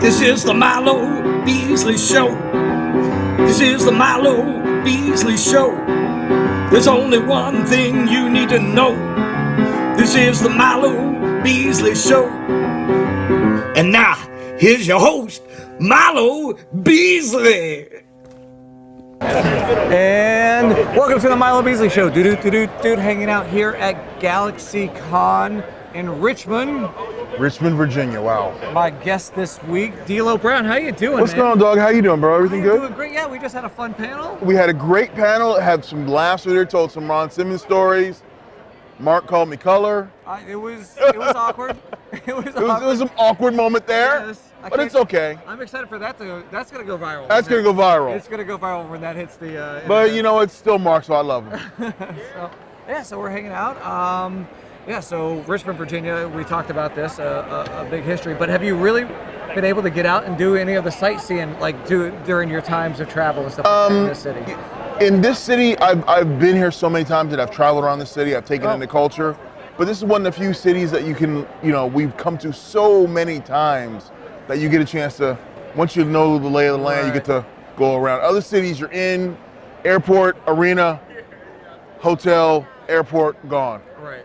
This is the Milo Beasley Show. This is the Milo Beasley Show. There's only one thing you need to know. This is the Milo Beasley Show. And now, here's your host, Milo Beasley. And welcome to the Milo Beasley Show. Dude, hanging out here at Galaxy Con in Richmond, Virginia. Wow. My guest this week, D'Lo Brown. How you doing, What's man? going on, dog? How you doing, bro? Everything good? Doing great. Yeah, we just had a fun panel. We had a great panel. Had some laughs with her. Told some Ron Simmons stories. Mark called me color. It was awkward. It was an awkward moment there, Yes, but it's okay. I'm excited for that that's gonna go viral. That's gonna go viral. It's gonna go viral when that hits the. But you know, it's still Mark, so I love him. So we're hanging out. So Richmond, Virginia, we talked about this, a big history, but have you really been able to get out and do any of the sightseeing, during your times of travel and stuff in this city? In this city, I've been here so many times that I've traveled around the city, I've taken in the culture, but this is one of the few cities that you can, we've come to so many times that you get a chance to, once you know the lay of the land, you get to go around. Other cities you're in, airport, arena, hotel, airport, gone. Right.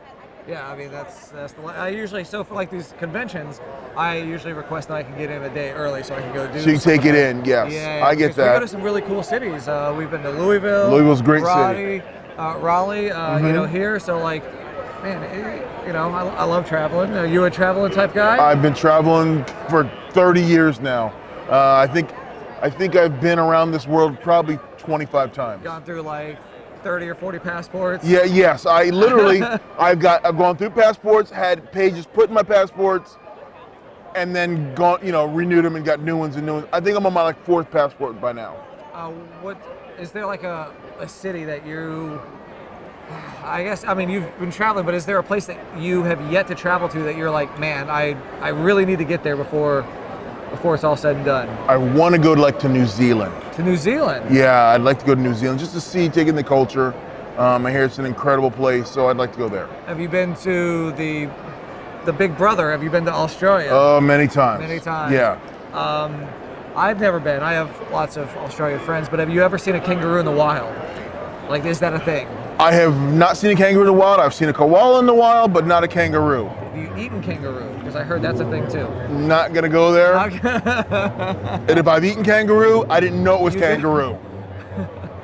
Yeah, I mean that's the. I usually for like these conventions, I usually request that I can get in a day early so I can go do. So you take it in, yes. Yeah, I get that. We go to some really cool cities. We've been to Louisville. Louisville's a great city. Raleigh. Here. So man, I love traveling. Are you a traveling type guy? I've been traveling for 30 years now. I think I've been around this world probably 25 times. Gone through 30 or 40 passports? Yeah, yes. I literally, I've gone through passports, had pages put in my passports, and then gone, renewed them and got new ones and new ones. I think I'm on my fourth passport by now. What is there a city that you? I guess you've been traveling, but is there a place that you have yet to travel to that you're like, man, I really need to get there before it's all said and done? I want to go to New Zealand. To New Zealand? Yeah, I'd like to go to New Zealand just to take in the culture. I hear it's an incredible place, so I'd like to go there. Have you been to the Big Brother? Have you been to Australia? Many times. Many times. Yeah. I've never been. I have lots of Australian friends, but have you ever seen a kangaroo in the wild? Is that a thing? I have not seen a kangaroo in the wild. I've seen a koala in the wild, but not a kangaroo. Have you eaten kangaroo? Because I heard that's a thing too. Not gonna go there. And if I've eaten kangaroo, I didn't know it was kangaroo.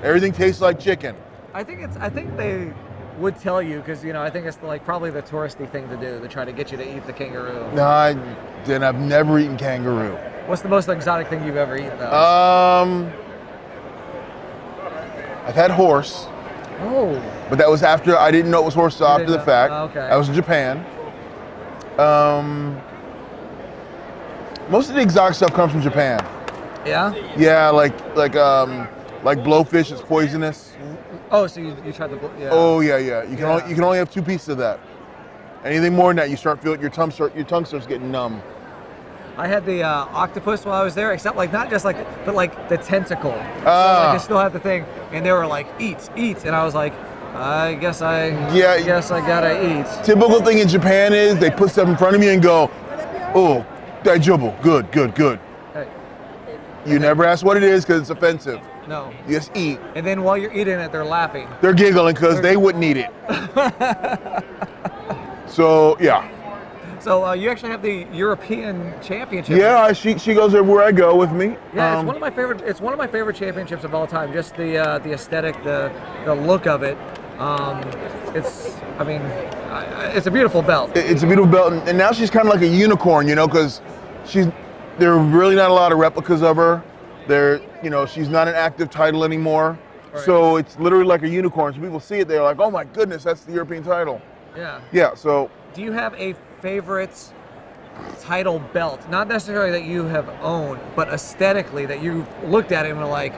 Everything tastes like chicken. I think they would tell you because I think it's probably the touristy thing to do to try to get you to eat the kangaroo. No, I've never eaten kangaroo. What's the most exotic thing you've ever eaten though? I've had horse. Oh. But that was after, I didn't know it was horse after the fact. Okay. I was in Japan. Most of the exotic stuff comes from Japan. Yeah? Yeah, like blowfish, it's poisonous. Oh, so you tried the yeah. Oh yeah. You can only have 2 pieces of that. Anything more than that, you start feeling your tongue starts getting numb. I had the octopus while I was there, except not just but the tentacle. So I still had the thing, and they were like, eat, and I was like, I guess I gotta eat. Typical thing in Japan is they put stuff in front of you and go, oh, daijoubu, good. Hey. You never ask what it is because it's offensive. No. You just eat. And then while you're eating it, they're laughing. They're giggling because they wouldn't eat it. So yeah. So you actually have the European Championship. Yeah, she goes everywhere I go with me. Yeah, it's one of my favorite. It's one of my favorite championships of all time. Just the aesthetic, the look of it. It's a beautiful belt. It's a beautiful belt, and now she's kind of like a unicorn, because there are really not a lot of replicas of her. She's not an active title anymore. Right. So it's literally like a unicorn. So people see it, they're like, oh my goodness, that's the European title. Yeah. Yeah. So. Do you have a favorite title belt? Not necessarily that you have owned, but aesthetically that you looked at it and were like,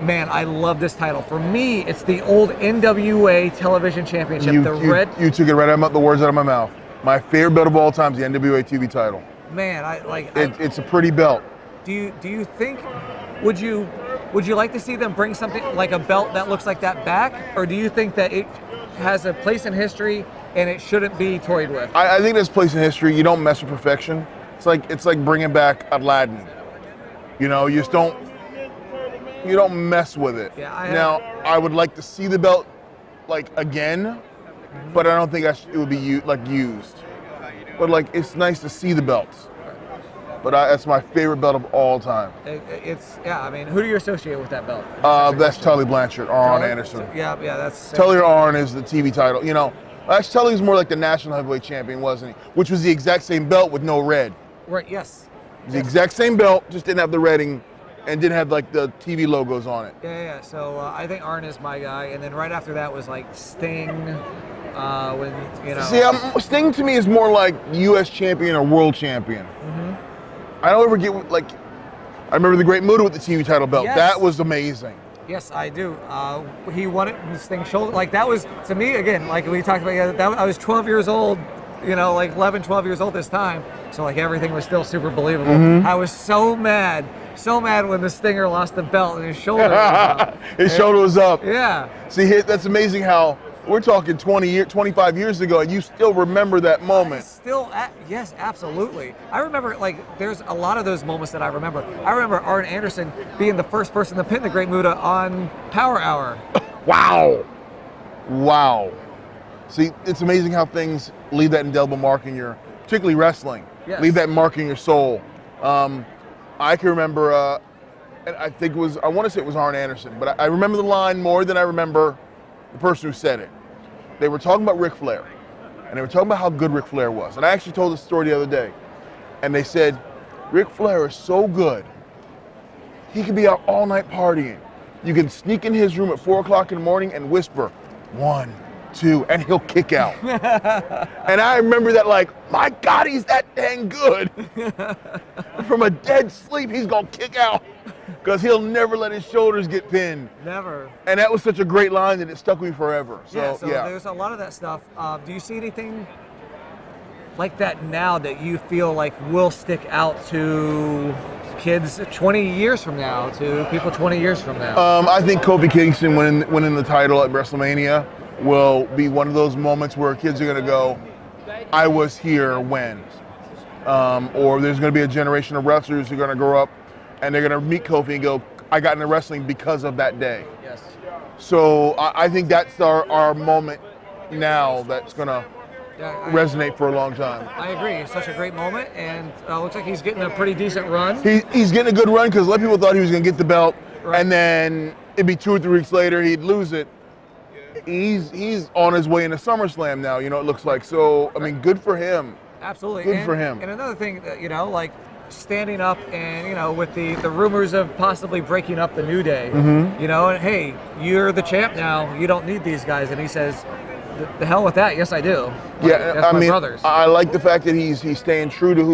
man, I love this title. For me, it's the old NWA Television Championship. You took it right out of the words out of my mouth. My favorite belt of all time is the NWA TV title. Man, it's a pretty belt. Do you think would you like to see them bring something like a belt that looks like that back, or do you think that it has a place in history and it shouldn't be toyed with? I think there's a place in history. You don't mess with perfection. It's like bringing back Aladdin. You know, you don't mess with it. Yeah, I would like to see the belt like again, but I don't think it would be used. But like, it's nice to see the belts. But that's my favorite belt of all time. I mean, who do you associate with that belt? That's Tully Blanchard, Arn Anderson. Yeah, that's Tully or Arn is the TV title. You know, actually Tully's more like the national heavyweight champion, wasn't he? Which was the exact same belt with no red. Right. Yes. The exact same belt, just didn't have the redding, and didn't have like the TV logos on it. Yeah. So I think Arn is my guy, and then right after that was like Sting. When you know. See, Sting to me is more like U.S. champion or world champion. Mm-hmm. I don't ever get like. I remember the Great Muta with the TV title belt. Yes. That was amazing. Yes, I do. He won it in Sting's shoulder. Like that was, to me, again, like we talked about, I was 12 years old, you know, like 11, 12 years old this time. So like everything was still super believable. Mm-hmm. I was so mad when the Stinger lost the belt and his shoulder was up. His shoulder was up. Yeah. See, that's amazing how we're talking 25 years ago, and you still remember that moment. Yes, absolutely. I remember, like, there's a lot of those moments that I remember. I remember Arn Anderson being the first person to pin the Great Muta on Power Hour. Wow. See, it's amazing how things leave that indelible mark in your, particularly wrestling, leave that mark in your soul. I can remember, and I want to say it was Arn Anderson, but I remember the line more than I remember the person who said it. They were talking about Ric Flair, and they were talking about how good Ric Flair was. And I actually told this story the other day, and they said, Ric Flair is so good, he could be out all night partying. You can sneak in his room at 4 o'clock in the morning and whisper, 1, 2, and he'll kick out. And I remember that like, my God, he's that dang good. From a dead sleep, he's gonna kick out. Because he'll never let his shoulders get pinned. Never. And that was such a great line that it stuck with me forever. So there's a lot of that stuff. Do you see anything like that now that you feel like will stick out to kids 20 years from now, to people 20 years from now? I think Kofi Kingston winning the title at WrestleMania will be one of those moments where kids are going to go, I was here when. Or there's going to be a generation of wrestlers who are going to grow up and they're going to meet Kofi and go, I got into wrestling because of that day. Yes. So I think that's our moment now that's going to resonate for a long time. I agree. It's such a great moment, and looks like he's getting a pretty decent run. He's getting a good run because a lot of people thought he was going to get the belt, and then it'd be 2 or 3 weeks later he'd lose it. He's on his way into SummerSlam now, you know, it looks like. So, I mean, good for him. Absolutely. Good for him. And another thing, you know, like standing up and, you know, with the rumors of possibly breaking up the New Day, you know, and hey, you're the champ now. You don't need these guys. And he says, the hell with that. Yes, I do. That's my brothers. I like the fact that he's staying true to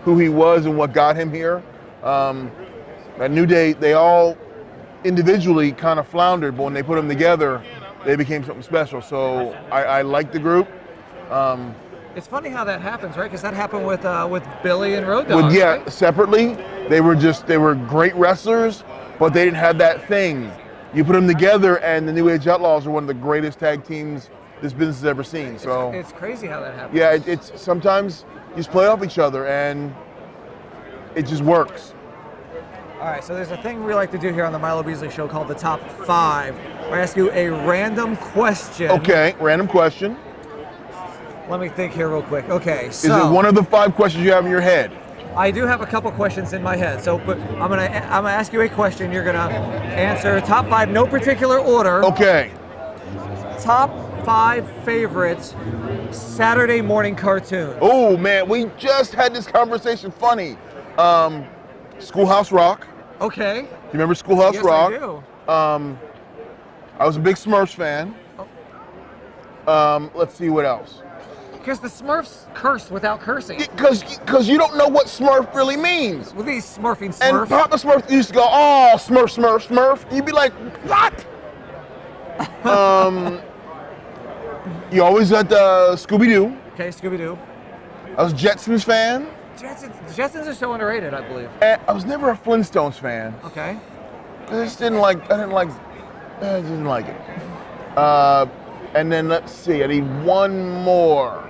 who he was and what got him here. That New Day, they all individually kind of floundered, but when they put them together, they became something special. So I like the group. It's funny how that happens, right? Because that happened with Billy and Road Dogg. Right? Separately, they were great wrestlers, but they didn't have that thing. You put them together, and the New Age Outlaws are one of the greatest tag teams this business has ever seen. So it's crazy how that happens. Yeah, it's sometimes you just play off each other, and it just works. All right, so there's a thing we like to do here on the Milo Beasley Show called the Top 5. I ask you a random question. Okay, random question. Let me think here real quick. Okay, so is it one of the 5 questions you have in your head? I do have a couple questions in my head. So, but I'm gonna ask you a question. You're gonna answer top 5, no particular order. Okay. Top 5 favorites Saturday morning cartoons. Oh man, we just had this conversation. Funny. Schoolhouse Rock. Okay. You remember Schoolhouse Rock? Yes, I do. I was a big Smurfs fan. Let's see what else. Because the Smurfs cursed without cursing. Because you don't know what Smurf really means. Well, these smurfing Smurfs. And Papa Smurf used to go, oh, Smurf, Smurf, Smurf. You'd be like, what? You always got Scooby-Doo. Okay, Scooby-Doo. I was a Jetsons fan. Jetsons are so underrated, I believe. And I was never a Flintstones fan. Okay. I didn't like it. And then let's see, I need one more.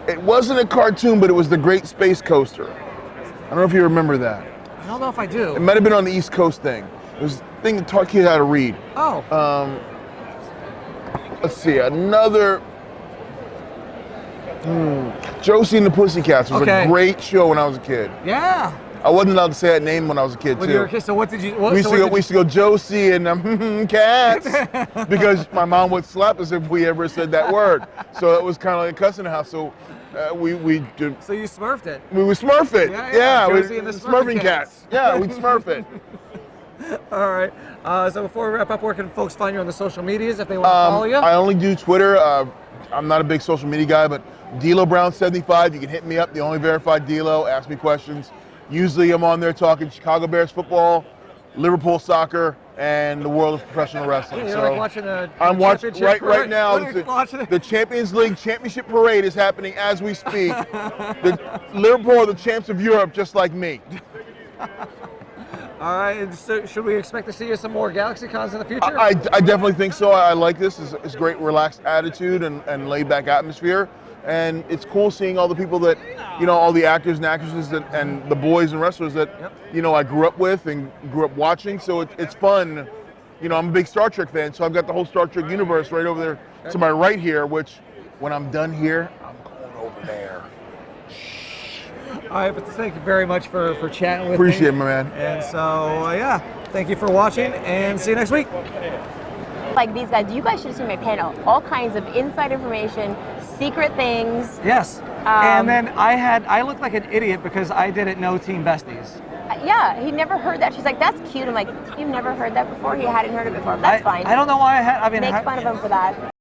It wasn't a cartoon, but it was the Great Space Coaster. I don't know if you remember that. I don't know if I do. It might have been on the East Coast thing. It was a thing that taught kids how to read. Oh. Let's see, another. Josie and the Pussycats was a great show when I was a kid. Yeah. I wasn't allowed to say that name when I was a kid, When too. you were a kid, so what did you? We used to go Josie and cats because my mom would slap us if we ever said that word. So it was kind of like a cussing house. So we did. So you smurfed it. We would smurf it. Yeah. Josie and the smurfing cats. Yeah, we'd smurf it. All right. So before we wrap up, where can folks find you on the social medias if they want to follow you? I only do Twitter. I'm not a big social media guy, but D'Lo Brown 75. You can hit me up. The only verified D'Lo. Ask me questions. Usually I'm on there talking Chicago Bears football, Liverpool soccer, and the world of professional wrestling. You're so like watching I'm watching right now. Watching The Champions League championship parade is happening as we speak. The Liverpool are the champs of Europe, just like me. All right. And so should we expect to see you some more Galaxy Cons in the future? I definitely think so. I like this. It's great, relaxed attitude and laid back atmosphere. And it's cool seeing all the people that, all the actors and actresses and the boys and wrestlers that, I grew up with and grew up watching. So it's fun. I'm a big Star Trek fan, so I've got the whole Star Trek universe right over there to my right here, which when I'm done here, I'm going over there. All right, but thank you very much for chatting with Appreciate me. it, my man. And so, thank you for watching, and see you next week. Like these guys, you guys should have seen my panel. All kinds of inside information, secret things. Yes. And then I looked like an idiot because I didn't know Team Besties. Yeah, he never heard that. She's like, that's cute. I'm like, you've never heard that before? He hadn't heard it before. That's fine. I don't know why I had. Make fun of him for that.